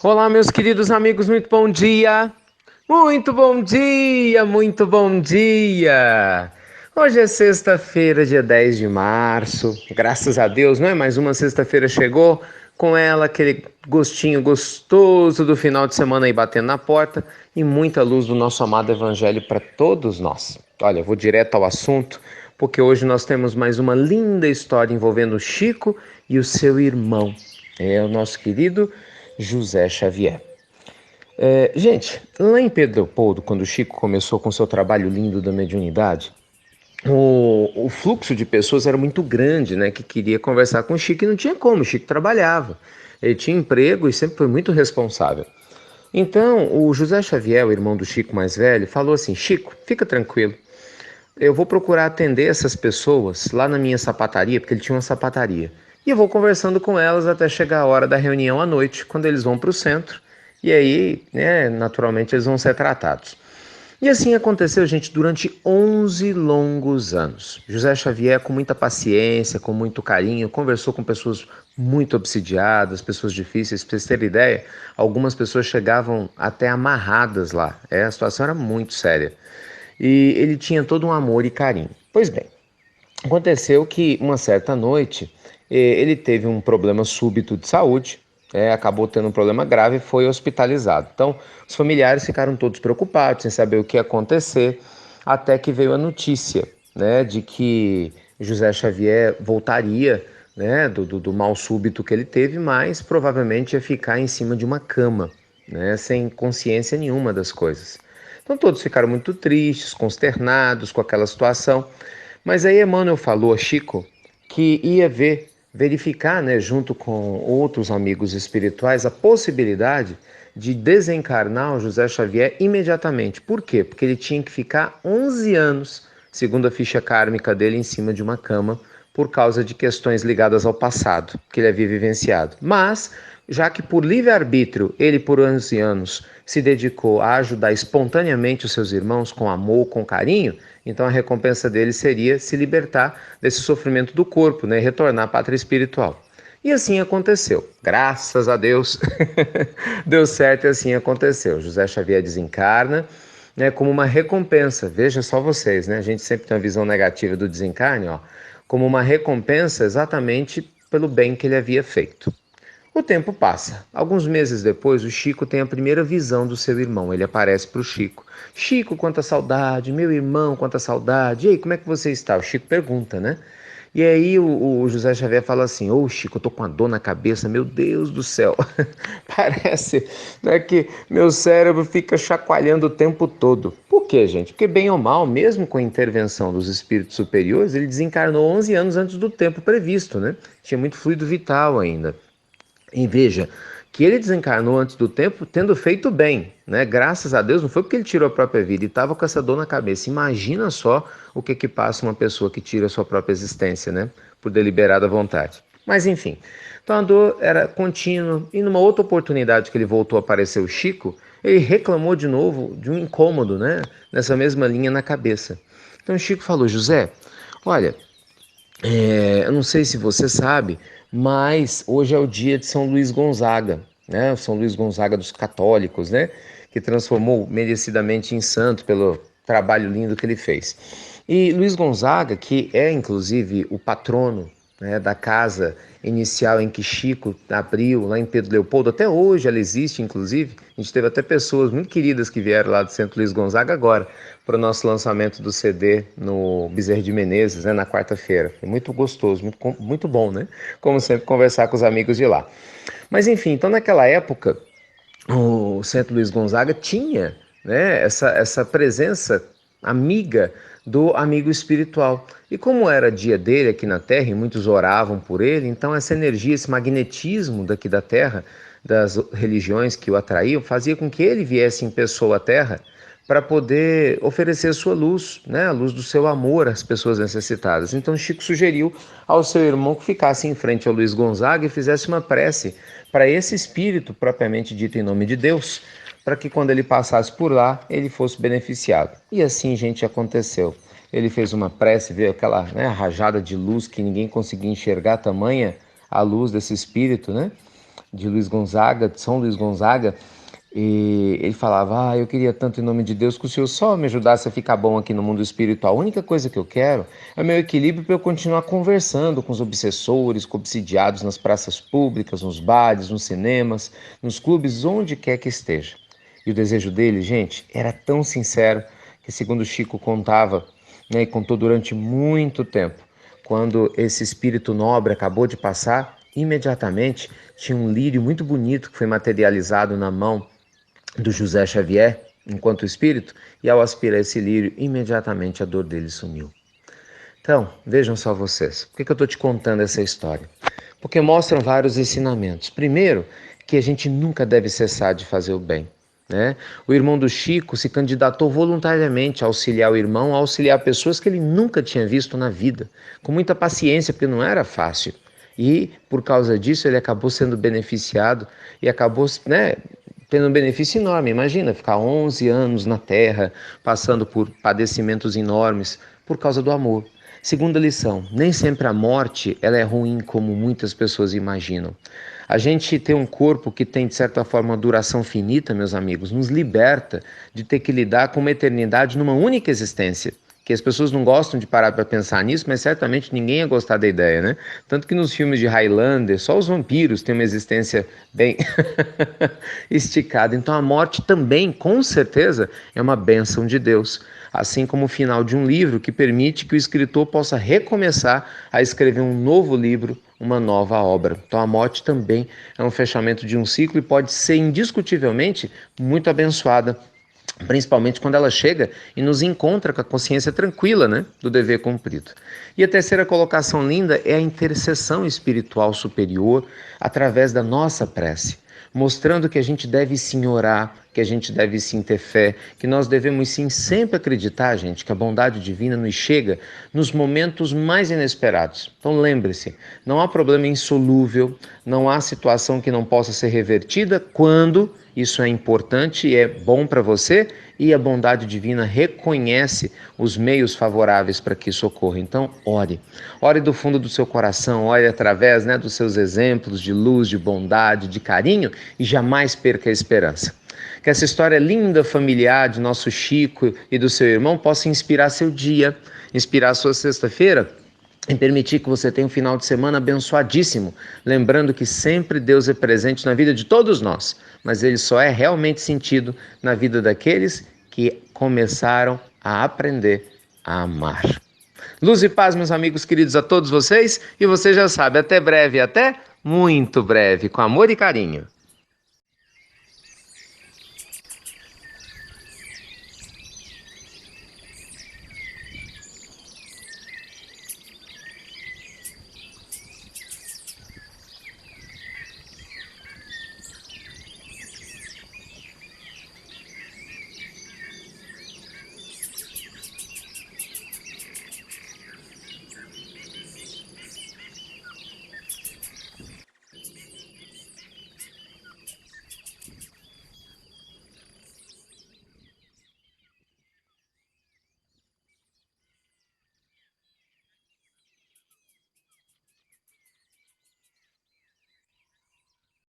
Olá, meus queridos amigos, muito bom dia! Muito bom dia, muito bom dia! Hoje é sexta-feira, dia 10 de março. Graças a Deus, não é? Mais uma sexta-feira chegou, com ela aquele gostinho gostoso do final de semana aí batendo na porta e muita luz do nosso amado Evangelho para todos nós. Olha, eu vou direto ao assunto, porque hoje nós temos mais uma linda história envolvendo o Chico e o seu irmão. É o nosso querido José Xavier. Gente, lá em Pedro Leopoldo, quando o Chico começou com seu trabalho lindo da mediunidade, o fluxo de pessoas era muito grande, né? Que queria conversar com o Chico e não tinha como, o Chico trabalhava. Ele tinha emprego e sempre foi muito responsável. Então, o José Xavier, o irmão do Chico mais velho, falou assim: Chico, fica tranquilo, eu vou procurar atender essas pessoas lá na minha sapataria, porque ele tinha uma sapataria. E eu vou conversando com elas até chegar a hora da reunião à noite, quando eles vão para o centro. E aí, né, naturalmente, eles vão ser tratados. E assim aconteceu, gente, durante 11 longos anos. José Xavier, com muita paciência, com muito carinho, conversou com pessoas muito obsidiadas, pessoas difíceis. Para vocês terem ideia, algumas pessoas chegavam até amarradas lá. A situação era muito séria. E ele tinha todo um amor e carinho. Pois bem, aconteceu que uma certa noite ele teve um problema súbito de saúde, acabou tendo um problema grave e foi hospitalizado. Então, os familiares ficaram todos preocupados, sem saber o que ia acontecer, até que veio a notícia, né, de que José Xavier voltaria, né, do mal súbito que ele teve, mas provavelmente ia ficar em cima de uma cama, né, sem consciência nenhuma das coisas. Então todos ficaram muito tristes, consternados com aquela situação. Mas aí Emmanuel falou a Chico que ia verificar, né, junto com outros amigos espirituais, a possibilidade de desencarnar o José Xavier imediatamente. Por quê? Porque ele tinha que ficar 11 anos, segundo a ficha kármica dele, em cima de uma cama, por causa de questões ligadas ao passado que ele havia vivenciado. Mas, já que por livre-arbítrio ele por 11 anos se dedicou a ajudar espontaneamente os seus irmãos com amor, com carinho, então a recompensa dele seria se libertar desse sofrimento do corpo, né, e retornar à pátria espiritual. E assim aconteceu. Graças a Deus deu certo e assim aconteceu. José Xavier desencarna, né, como uma recompensa. Veja só vocês, né? A gente sempre tem uma visão negativa do desencarne, ó, como uma recompensa exatamente pelo bem que ele havia feito. O tempo passa. Alguns meses depois, o Chico tem a primeira visão do seu irmão. Ele aparece para o Chico. Chico, quanta saudade. Meu irmão, quanta saudade. E aí, como é que você está? O Chico pergunta, né? E aí o José Xavier fala assim: Ô Chico, eu tô com uma dor na cabeça, meu Deus do céu. Parece, né, que meu cérebro fica chacoalhando o tempo todo. Por quê, gente? Porque bem ou mal, mesmo com a intervenção dos espíritos superiores, ele desencarnou 11 anos antes do tempo previsto, né? Tinha muito fluido vital ainda. E veja, que ele desencarnou antes do tempo tendo feito bem, né? Graças a Deus, não foi porque ele tirou a própria vida e estava com essa dor na cabeça. Imagina só o que passa uma pessoa que tira a sua própria existência, né? Por deliberada vontade. Mas enfim, então a dor era contínua e numa outra oportunidade que ele voltou a aparecer o Chico, ele reclamou de novo de um incômodo, né? Nessa mesma linha na cabeça. Então o Chico falou: José, olha, eu não sei se você sabe, mas hoje é o dia de São Luís Gonzaga, né? São Luís Gonzaga dos católicos, né? Que transformou merecidamente em santo pelo trabalho lindo que ele fez. E Luís Gonzaga, que é inclusive o patrono, né, da casa inicial em que Chico abriu, lá em Pedro Leopoldo, até hoje ela existe, inclusive. A gente teve até pessoas muito queridas que vieram lá do Centro Luís Gonzaga agora, para o nosso lançamento do CD no Bezerra de Menezes, né, na quarta-feira. Foi muito gostoso, muito bom, né? Como sempre, conversar com os amigos de lá. Mas enfim, então naquela época, o Centro Luís Gonzaga tinha, né, essa presença amiga do amigo espiritual. E como era dia dele aqui na Terra, e muitos oravam por ele, então essa energia, esse magnetismo daqui da Terra, das religiões que o atraíam, fazia com que ele viesse em pessoa à Terra para poder oferecer sua luz, né, a luz do seu amor às pessoas necessitadas. Então Chico sugeriu ao seu irmão que ficasse em frente ao Luiz Gonzaga e fizesse uma prece para esse espírito propriamente dito em nome de Deus, para que quando ele passasse por lá, ele fosse beneficiado. E assim, gente, aconteceu. Ele fez uma prece, veio aquela, né, rajada de luz que ninguém conseguia enxergar, tamanha a luz desse espírito, né? de Luiz Gonzaga, de São Luís Gonzaga, e ele falava, eu queria tanto em nome de Deus que o Senhor só me ajudasse a ficar bom aqui no mundo espiritual. A única coisa que eu quero é o meu equilíbrio para eu continuar conversando com os obsessores, com obsidiados nas praças públicas, nos bares, nos cinemas, nos clubes, onde quer que esteja. E o desejo dele, gente, era tão sincero que, segundo Chico contava, né, e contou durante muito tempo, quando esse espírito nobre acabou de passar, imediatamente tinha um lírio muito bonito que foi materializado na mão do José Xavier, enquanto espírito, e ao aspirar esse lírio, imediatamente a dor dele sumiu. Então, vejam só vocês, por que eu estou te contando essa história? Porque mostram vários ensinamentos. Primeiro, que a gente nunca deve cessar de fazer o bem. Né? O irmão do Chico se candidatou voluntariamente a auxiliar o irmão, a auxiliar pessoas que ele nunca tinha visto na vida, com muita paciência, porque não era fácil. E, por causa disso, ele acabou sendo beneficiado e acabou, né, tendo um benefício enorme. Imagina, ficar 11 anos na Terra, passando por padecimentos enormes, por causa do amor. Segunda lição, nem sempre a morte ela é ruim como muitas pessoas imaginam. A gente ter um corpo que tem, de certa forma, uma duração finita, meus amigos, nos liberta de ter que lidar com uma eternidade numa única existência. Que as pessoas não gostam de parar para pensar nisso, mas certamente ninguém ia gostar da ideia, né? Tanto que nos filmes de Highlander, só os vampiros têm uma existência bem esticada. Então a morte também, com certeza, é uma bênção de Deus. Assim como o final de um livro que permite que o escritor possa recomeçar a escrever um novo livro, uma nova obra. Então a morte também é um fechamento de um ciclo e pode ser indiscutivelmente muito abençoada, principalmente quando ela chega e nos encontra com a consciência tranquila, né, do dever cumprido. E a terceira colocação linda é a intercessão espiritual superior através da nossa prece, mostrando que a gente deve sim orar, que a gente deve sim ter fé, que nós devemos sim sempre acreditar, gente, que a bondade divina nos chega nos momentos mais inesperados. Então lembre-se, não há problema insolúvel, não há situação que não possa ser revertida quando isso é importante e é bom para você e a bondade divina reconhece os meios favoráveis para que isso ocorra. Então, ore. Ore do fundo do seu coração, ore através, né, dos seus exemplos de luz, de bondade, de carinho e jamais perca a esperança. Que essa história linda, familiar de nosso Chico e do seu irmão possa inspirar seu dia, inspirar a sua sexta-feira e permitir que você tenha um final de semana abençoadíssimo, lembrando que sempre Deus é presente na vida de todos nós, mas Ele só é realmente sentido na vida daqueles que começaram a aprender a amar. Luz e paz, meus amigos queridos, a todos vocês, e você já sabe, até breve, até muito breve, com amor e carinho.